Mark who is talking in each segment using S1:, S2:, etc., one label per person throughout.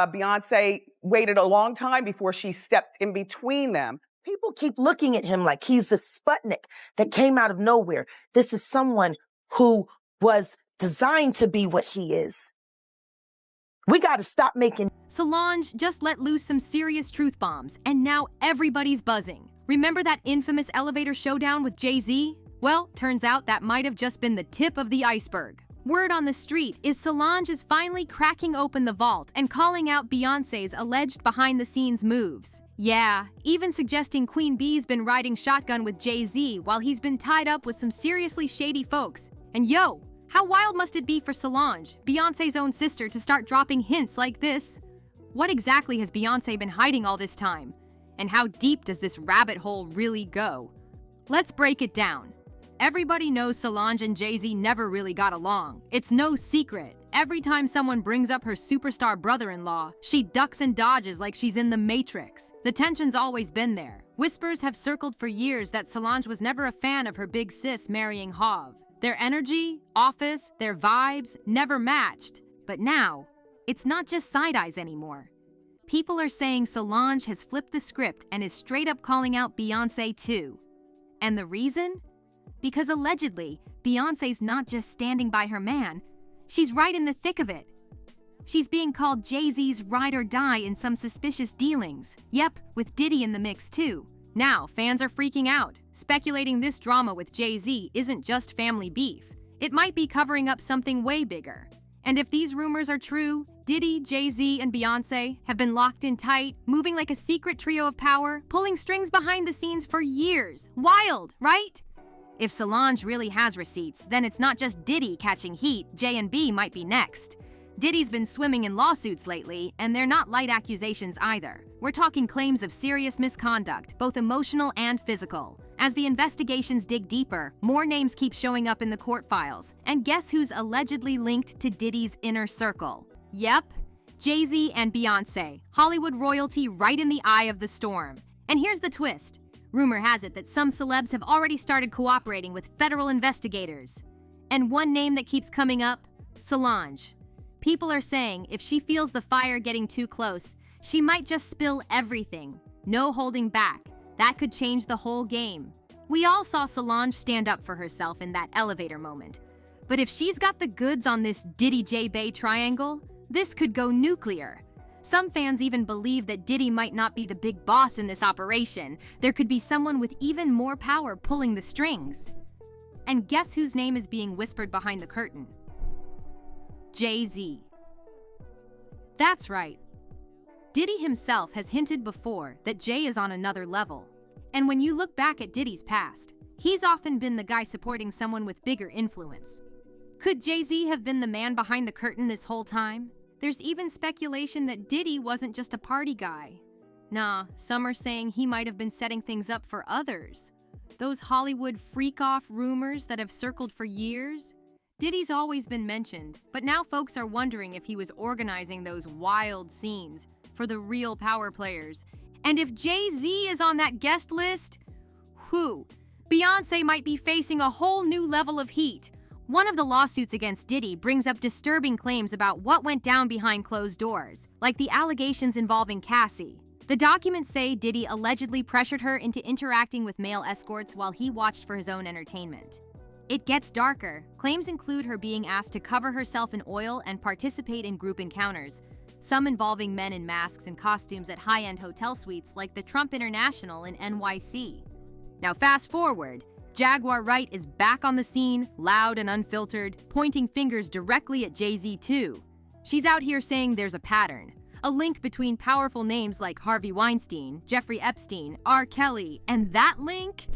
S1: Beyoncé waited a long time before she stepped in between them.
S2: People keep looking at him like he's the Sputnik that came out of nowhere. This is someone who was designed to be what he is. We got to stop making...
S3: Solange just let loose some serious truth bombs, and now everybody's buzzing. Remember that infamous elevator showdown with Jay-Z? Well, turns out that might have just been the tip of the iceberg. Word on the street is Solange is finally cracking open the vault and calling out Beyoncé's alleged behind-the-scenes moves. Yeah, even suggesting Queen B's been riding shotgun with Jay-Z while he's been tied up with some seriously shady folks. And yo, how wild must it be for Solange, Beyoncé's own sister, to start dropping hints like this? What exactly has Beyoncé been hiding all this time? And how deep does this rabbit hole really go? Let's break it down. Everybody knows Solange and Jay-Z never really got along. It's no secret. Every time someone brings up her superstar brother-in-law, she ducks and dodges like she's in the Matrix. The tension's always been there. Whispers have circled for years that Solange was never a fan of her big sis marrying Hav. Their energy, office, their vibes never matched. But now, it's not just side-eyes anymore. People are saying Solange has flipped the script and is straight up calling out Beyoncé too. And the reason? Because allegedly, Beyoncé's not just standing by her man, she's right in the thick of it. She's being called Jay-Z's ride or die in some suspicious dealings. Yep, with Diddy in the mix too. Now, fans are freaking out, speculating this drama with Jay-Z isn't just family beef. It might be covering up something way bigger. And if these rumors are true, Diddy, Jay-Z, and Beyoncé have been locked in tight, moving like a secret trio of power, pulling strings behind the scenes for years. Wild, right? If Solange really has receipts, then it's not just Diddy catching heat, J&B might be next. Diddy's been swimming in lawsuits lately, and they're not light accusations either. We're talking claims of serious misconduct, both emotional and physical. As the investigations dig deeper, more names keep showing up in the court files. And guess who's allegedly linked to Diddy's inner circle? Yep, Jay-Z and Beyoncé, Hollywood royalty right in the eye of the storm. And here's the twist. Rumor has it that some celebs have already started cooperating with federal investigators. And one name that keeps coming up, Solange. People are saying if she feels the fire getting too close, she might just spill everything. No holding back. That could change the whole game. We all saw Solange stand up for herself in that elevator moment. But if she's got the goods on this Diddy-J-Bay triangle, this could go nuclear. Some fans even believe that Diddy might not be the big boss in this operation. There could be someone with even more power pulling the strings. And guess whose name is being whispered behind the curtain? Jay-Z. That's right. Diddy himself has hinted before that Jay is on another level. And when you look back at Diddy's past, he's often been the guy supporting someone with bigger influence. Could Jay-Z have been the man behind the curtain this whole time? There's even speculation that Diddy wasn't just a party guy. Nah, some are saying he might have been setting things up for others. Those Hollywood freak-off rumors that have circled for years? Diddy's always been mentioned, but now folks are wondering if he was organizing those wild scenes for the real power players. And if Jay-Z is on that guest list, whew, Beyoncé might be facing a whole new level of heat. One of the lawsuits against Diddy brings up disturbing claims about what went down behind closed doors, like the allegations involving Cassie. The documents say Diddy allegedly pressured her into interacting with male escorts while he watched for his own entertainment. It gets darker. Claims include her being asked to cover herself in oil and participate in group encounters, some involving men in masks and costumes at high-end hotel suites like the Trump International in NYC. Now fast forward. Jaguar Wright is back on the scene, loud and unfiltered, pointing fingers directly at Jay-Z too. She's out here saying there's a pattern, a link between powerful names like Harvey Weinstein, Jeffrey Epstein, R. Kelly, and that link?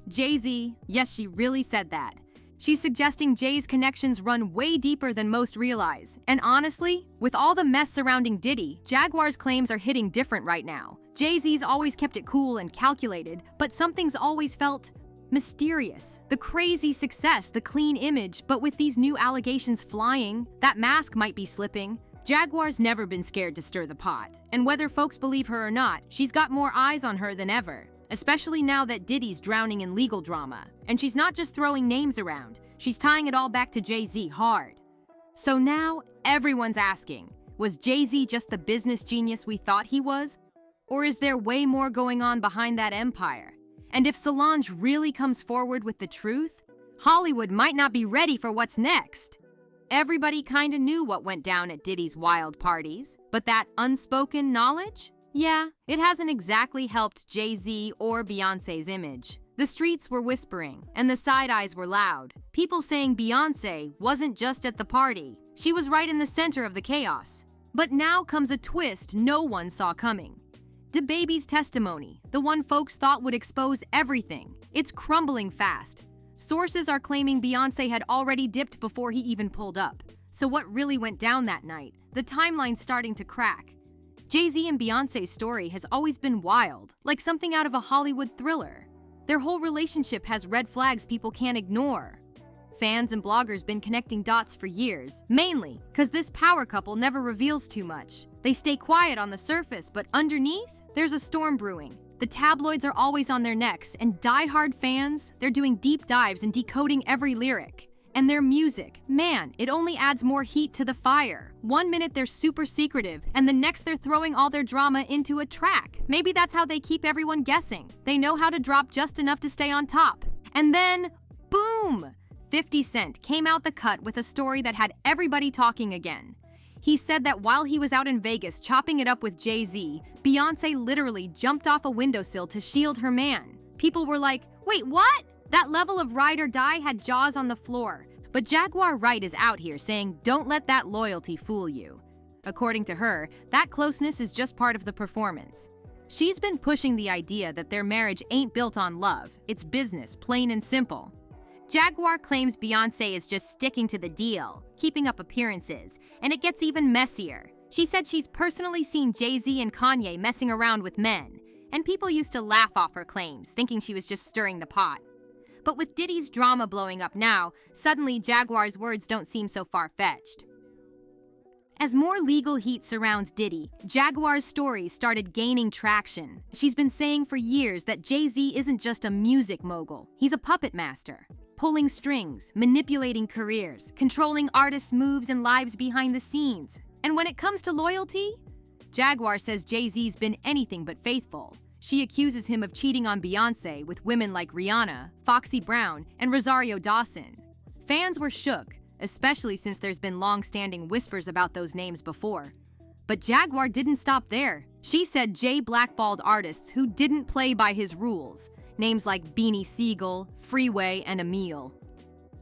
S3: Jay-Z, yes, she really said that. She's suggesting Jay's connections run way deeper than most realize. And honestly, with all the mess surrounding Diddy, Jaguar's claims are hitting different right now. Jay-Z's always kept it cool and calculated, but something's always felt mysterious. The crazy success, the clean image, but with these new allegations flying, that mask might be slipping. Jaguar's never been scared to stir the pot. And whether folks believe her or not, she's got more eyes on her than ever. Especially now that Diddy's drowning in legal drama. And she's not just throwing names around, she's tying it all back to Jay-Z hard. So now, everyone's asking, Was Jay-Z just the business genius we thought he was? Or is there way more going on behind that empire? And if Solange really comes forward with the truth, Hollywood might not be ready for what's next. Everybody kinda knew what went down at Diddy's wild parties, but that unspoken knowledge? Yeah, it hasn't exactly helped Jay-Z or Beyoncé's image. The streets were whispering, and the side-eyes were loud. People saying Beyoncé wasn't just at the party. She was right in the center of the chaos. But now comes a twist no one saw coming. DaBaby's testimony, the one folks thought would expose everything. It's crumbling fast. Sources are claiming Beyoncé had already dipped before he even pulled up. So what really went down that night? The timeline's starting to crack. Jay-Z and Beyoncé's story has always been wild, like something out of a Hollywood thriller. Their whole relationship has red flags people can't ignore. Fans and bloggers been connecting dots for years, mainly because this power couple never reveals too much. They stay quiet on the surface, but underneath, there's a storm brewing. The tabloids are always on their necks, and die-hard fans, they're doing deep dives and decoding every lyric. And their music, man, it only adds more heat to the fire. One minute they're super secretive, and the next they're throwing all their drama into a track. Maybe that's how they keep everyone guessing. They know how to drop just enough to stay on top. And then, boom! 50 Cent came out the cut with a story that had everybody talking again. He said that while he was out in Vegas chopping it up with Jay-Z, Beyoncé literally jumped off a windowsill to shield her man. People were like, wait, what? That level of ride or die had jaws on the floor. But Jaguar Wright is out here saying, don't let that loyalty fool you. According to her, that closeness is just part of the performance. She's been pushing the idea that their marriage ain't built on love, it's business, plain and simple. Jaguar claims Beyoncé is just sticking to the deal, keeping up appearances, and it gets even messier. She said she's personally seen Jay-Z and Kanye messing around with men, and people used to laugh off her claims, thinking she was just stirring the pot. But with Diddy's drama blowing up now, suddenly Jaguar's words don't seem so far-fetched. As more legal heat surrounds Diddy, Jaguar's stories started gaining traction. She's been saying for years that Jay-Z isn't just a music mogul, he's a puppet master. Pulling strings, manipulating careers, controlling artists' moves and lives behind the scenes. And when it comes to loyalty, Jaguar says Jay-Z's been anything but faithful. She accuses him of cheating on Beyoncé with women like Rihanna, Foxy Brown, and Rosario Dawson. Fans were shook, especially since there's been long-standing whispers about those names before. But Jaguar didn't stop there. She said Jay blackballed artists who didn't play by his rules, names like Beanie Siegel, Freeway, and Emil.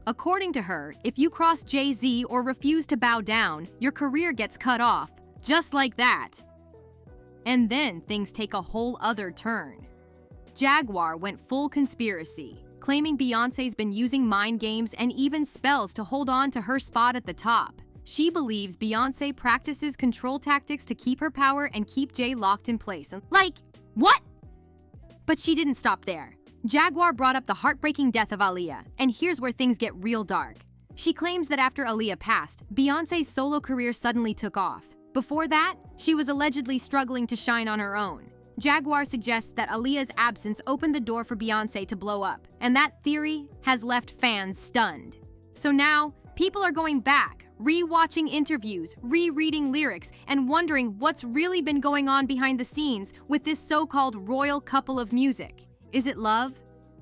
S3: According to her, if you cross Jay-Z or refuse to bow down, your career gets cut off, just like that. And then things take a whole other turn. Jaguar went full conspiracy, claiming Beyoncé's been using mind games and even spells to hold on to her spot at the top. She believes Beyoncé practices control tactics to keep her power and keep Jay locked in place. Like, what? But she didn't stop there. Jaguar brought up the heartbreaking death of Aaliyah, and here's where things get real dark. She claims that after Aaliyah passed, Beyoncé's solo career suddenly took off. Before that, she was allegedly struggling to shine on her own. Jaguar suggests that Aaliyah's absence opened the door for Beyoncé to blow up, and that theory has left fans stunned. So now, people are going back, re-watching interviews, rereading lyrics, and wondering what's really been going on behind the scenes with this so-called royal couple of music. Is it love?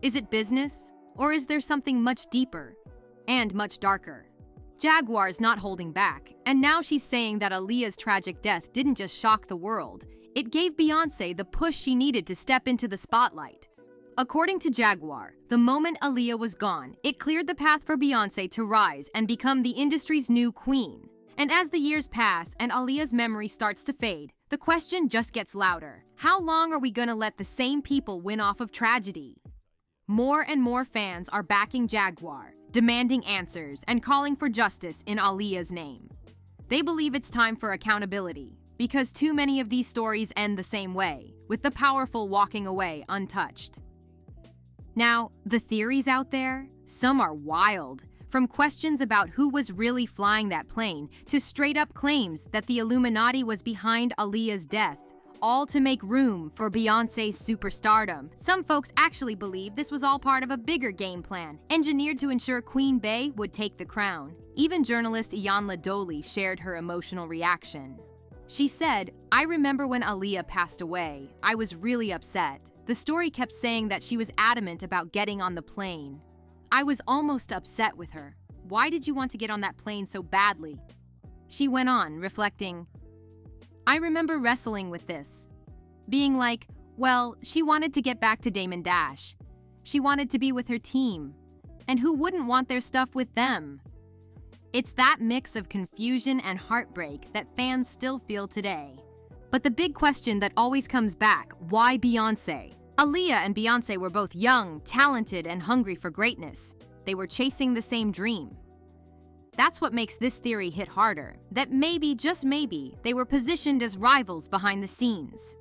S3: Is it business? Or is there something much deeper and much darker? Jaguar's not holding back, and now she's saying that Aaliyah's tragic death didn't just shock the world. It gave Beyoncé the push she needed to step into the spotlight. According to Jaguar, the moment Aaliyah was gone, it cleared the path for Beyoncé to rise and become the industry's new queen. And as the years pass and Aaliyah's memory starts to fade, the question just gets louder. How long are we gonna let the same people win off of tragedy? More and more fans are backing Jaguar, demanding answers and calling for justice in Aaliyah's name. They believe it's time for accountability, because too many of these stories end the same way, with the powerful walking away untouched. Now, the theories out there, some are wild, from questions about who was really flying that plane to straight-up claims that the Illuminati was behind Aaliyah's death. all to make room for Beyoncé's superstardom. Some folks actually believe this was all part of a bigger game plan, engineered to ensure Queen Bey would take the crown. Even journalist Iyanla Doley shared her emotional reaction. She said, "I remember when Aaliyah passed away. I was really upset. The story kept saying that she was adamant about getting on the plane. I was almost upset with her. Why did you want to get on that plane so badly?" She went on, reflecting, "I remember wrestling with this. Being like, well, she wanted to get back to Damon Dash. She wanted to be with her team. And who wouldn't want their stuff with them?" It's that mix of confusion and heartbreak that fans still feel today. But the big question that always comes back, why Beyoncé? Aaliyah and Beyoncé were both young, talented, and hungry for greatness. They were chasing the same dream. That's what makes this theory hit harder, that maybe, just maybe, they were positioned as rivals behind the scenes.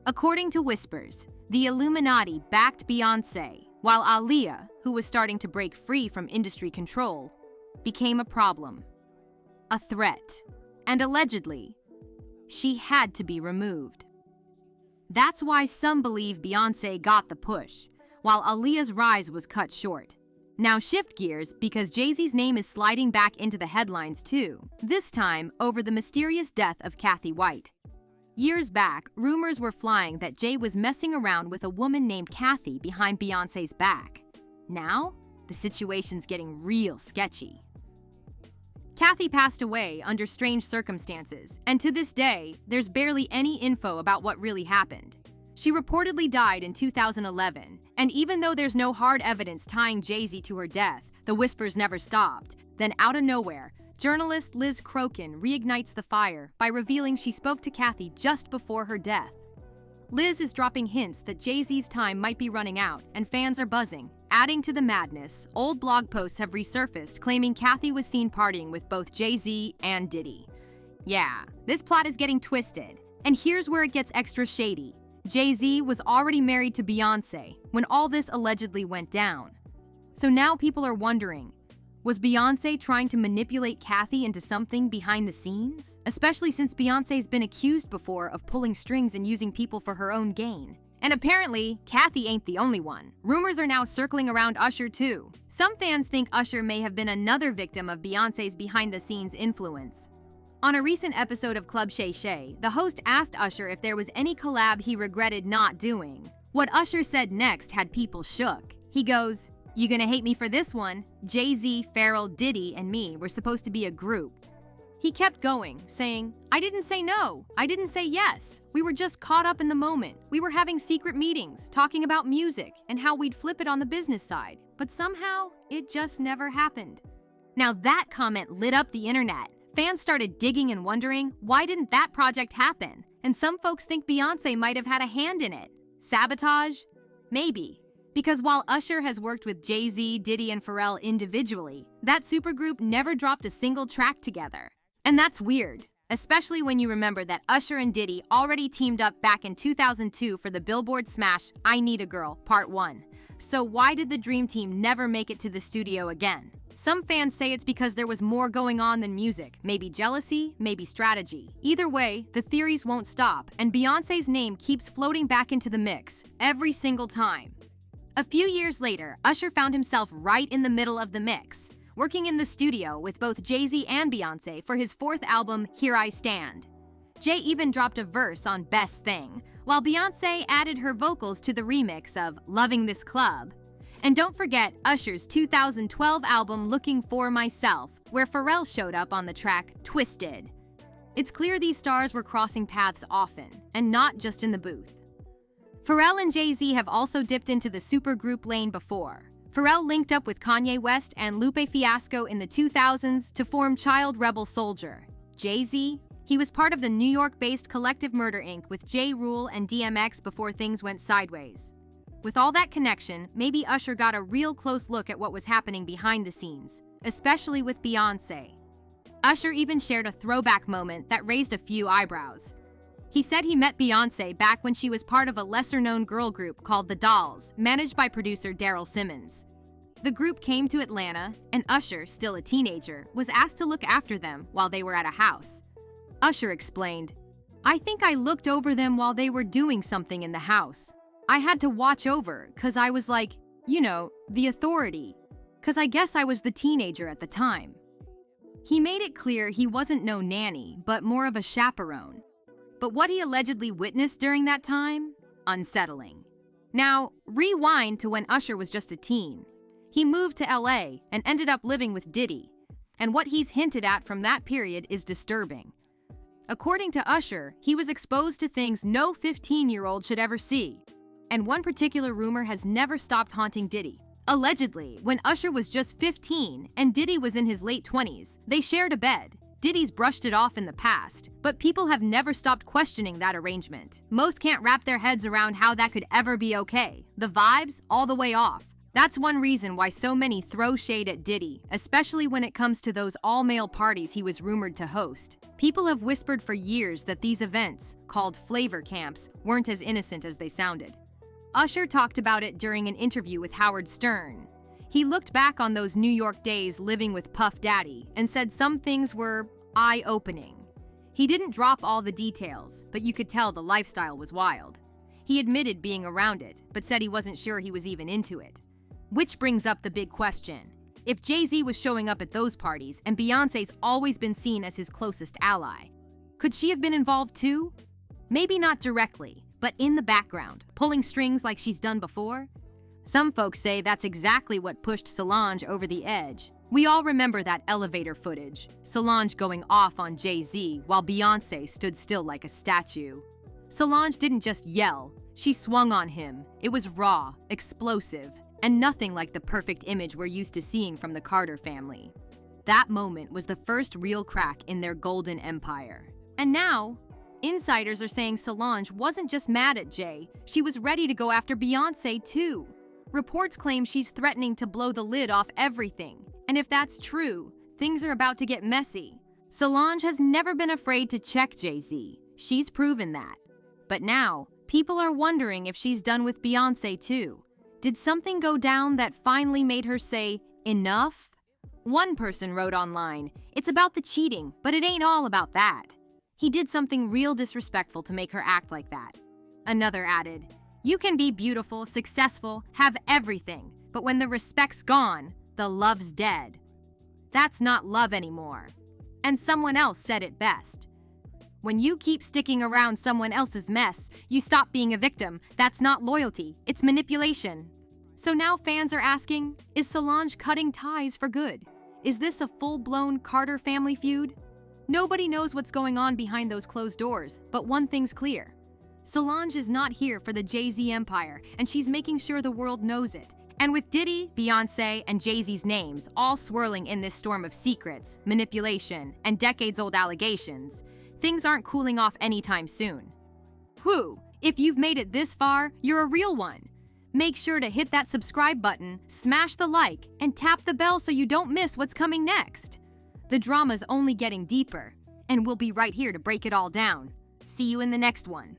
S3: According to whispers, the Illuminati backed Beyoncé, while Aaliyah, who was starting to break free from industry control, became a problem, a threat, and allegedly, she had to be removed. That's why some believe Beyoncé got the push, while Aaliyah's rise was cut short. Now shift gears because Jay-Z's name is sliding back into the headlines too, this time over the mysterious death of Kathy White. Years back, rumors were flying that Jay was messing around with a woman named Kathy behind Beyoncé's back. Now, the situation's getting real sketchy. Kathy passed away under strange circumstances, and to this day, there's barely any info about what really happened. She reportedly died in 2011, and even though there's no hard evidence tying Jay-Z to her death, the whispers never stopped. Then out of nowhere, journalist Liz Crokin reignites the fire by revealing she spoke to Kathy just before her death. Liz is dropping hints that Jay-Z's time might be running out, and fans are buzzing. Adding to the madness, old blog posts have resurfaced claiming Kathy was seen partying with both Jay-Z and Diddy. Yeah, this plot is getting twisted. And here's where it gets extra shady. Jay-Z was already married to Beyoncé when all this allegedly went down. So now people are wondering, was Beyoncé trying to manipulate Kathy into something behind the scenes? Especially since Beyoncé's been accused before of pulling strings and using people for her own gain. And apparently, Kathy ain't the only one. Rumors are now circling around Usher too. Some fans think Usher may have been another victim of Beyoncé's behind-the-scenes influence. On a recent episode of Club Shay Shay, the host asked Usher if there was any collab he regretted not doing. What Usher said next had people shook. He goes, "You gonna hate me for this one? Jay-Z, Pharrell, Diddy, and me were supposed to be a group." He kept going, saying, "I didn't say no. I didn't say yes. We were just caught up in the moment. We were having secret meetings, talking about music, and how we'd flip it on the business side. But somehow, it just never happened." Now that comment lit up the internet. Fans started digging and wondering, why didn't that project happen? And some folks think Beyoncé might have had a hand in it. Sabotage? Maybe. Because while Usher has worked with Jay-Z, Diddy, and Pharrell individually, that supergroup never dropped a single track together. And that's weird, especially when you remember that Usher and Diddy already teamed up back in 2002 for the Billboard smash I Need a Girl, Part 1. So why did the Dream Team never make it to the studio again? Some fans say it's because there was more going on than music, maybe jealousy, maybe strategy. Either way, the theories won't stop, and Beyoncé's name keeps floating back into the mix, every single time. A few years later, Usher found himself right in the middle of the mix, working in the studio with both Jay-Z and Beyoncé for his fourth album, Here I Stand. Jay even dropped a verse on Best Thing, while Beyoncé added her vocals to the remix of Loving This Club. And don't forget Usher's 2012 album Looking For Myself, where Pharrell showed up on the track Twisted. It's clear these stars were crossing paths often, and not just in the booth. Pharrell and Jay-Z have also dipped into the supergroup lane before. Pharrell linked up with Kanye West and Lupe Fiasco in the 2000s to form Child Rebel Soldier. Jay-Z? He was part of the New York-based Collective Murder Inc. with J. Rule and DMX before things went sideways. With all that connection, maybe Usher got a real close look at what was happening behind the scenes, especially with Beyoncé. Usher even shared a throwback moment that raised a few eyebrows. He said he met Beyoncé back when she was part of a lesser-known girl group called The Dolls, managed by producer Daryl Simmons. The group came to Atlanta, and Usher, still a teenager, was asked to look after them while they were at a house. Usher explained, I think I looked over them while they were doing something in the house. I had to watch over, 'cause I was like, the authority. 'Cause I guess I was the teenager at the time. He made it clear he wasn't no nanny, but more of a chaperone. But what he allegedly witnessed during that time? Unsettling. Now, rewind to when Usher was just a teen. He moved to LA and ended up living with Diddy. And what he's hinted at from that period is disturbing. According to Usher, he was exposed to things no 15-year-old should ever see. And one particular rumor has never stopped haunting Diddy. Allegedly, when Usher was just 15 and Diddy was in his late 20s, they shared a bed. Diddy's brushed it off in the past, but people have never stopped questioning that arrangement. Most can't wrap their heads around how that could ever be okay. The vibes, all the way off. That's one reason why so many throw shade at Diddy, especially when it comes to those all-male parties he was rumored to host. People have whispered for years that these events, called flavor camps, weren't as innocent as they sounded. Usher talked about it during an interview with Howard Stern. He looked back on those New York days living with Puff Daddy and said some things were eye-opening. He didn't drop all the details, but you could tell the lifestyle was wild. He admitted being around it, but said he wasn't sure he was even into it. Which brings up the big question. If Jay-Z was showing up at those parties and Beyoncé's always been seen as his closest ally, could she have been involved too? Maybe not directly, but in the background, pulling strings like she's done before? Some folks say that's exactly what pushed Solange over the edge. We all remember that elevator footage, Solange going off on Jay-Z while Beyoncé stood still like a statue. Solange didn't just yell, she swung on him. It was raw, explosive, and nothing like the perfect image we're used to seeing from the Carter family. That moment was the first real crack in their golden empire. And now, insiders are saying Solange wasn't just mad at Jay, she was ready to go after Beyoncé too. Reports claim she's threatening to blow the lid off everything. And if that's true, things are about to get messy. Solange has never been afraid to check Jay-Z. She's proven that. But now, people are wondering if she's done with Beyoncé too. Did something go down that finally made her say, enough? One person wrote online, it's about the cheating, but it ain't all about that. He did something real disrespectful to make her act like that. Another added, you can be beautiful, successful, have everything, but when the respect's gone, the love's dead. That's not love anymore. And someone else said it best. When you keep sticking around someone else's mess, you stop being a victim. That's not loyalty, it's manipulation. So now fans are asking, is Solange cutting ties for good? Is this a full-blown Carter family feud? Nobody knows what's going on behind those closed doors, but one thing's clear. Solange is not here for the Jay-Z empire, and she's making sure the world knows it. And with Diddy, Beyoncé, and Jay-Z's names all swirling in this storm of secrets, manipulation, and decades-old allegations, things aren't cooling off anytime soon. Whew, if you've made it this far, you're a real one. Make sure to hit that subscribe button, smash the like, and tap the bell so you don't miss what's coming next. The drama's only getting deeper, and we'll be right here to break it all down. See you in the next one.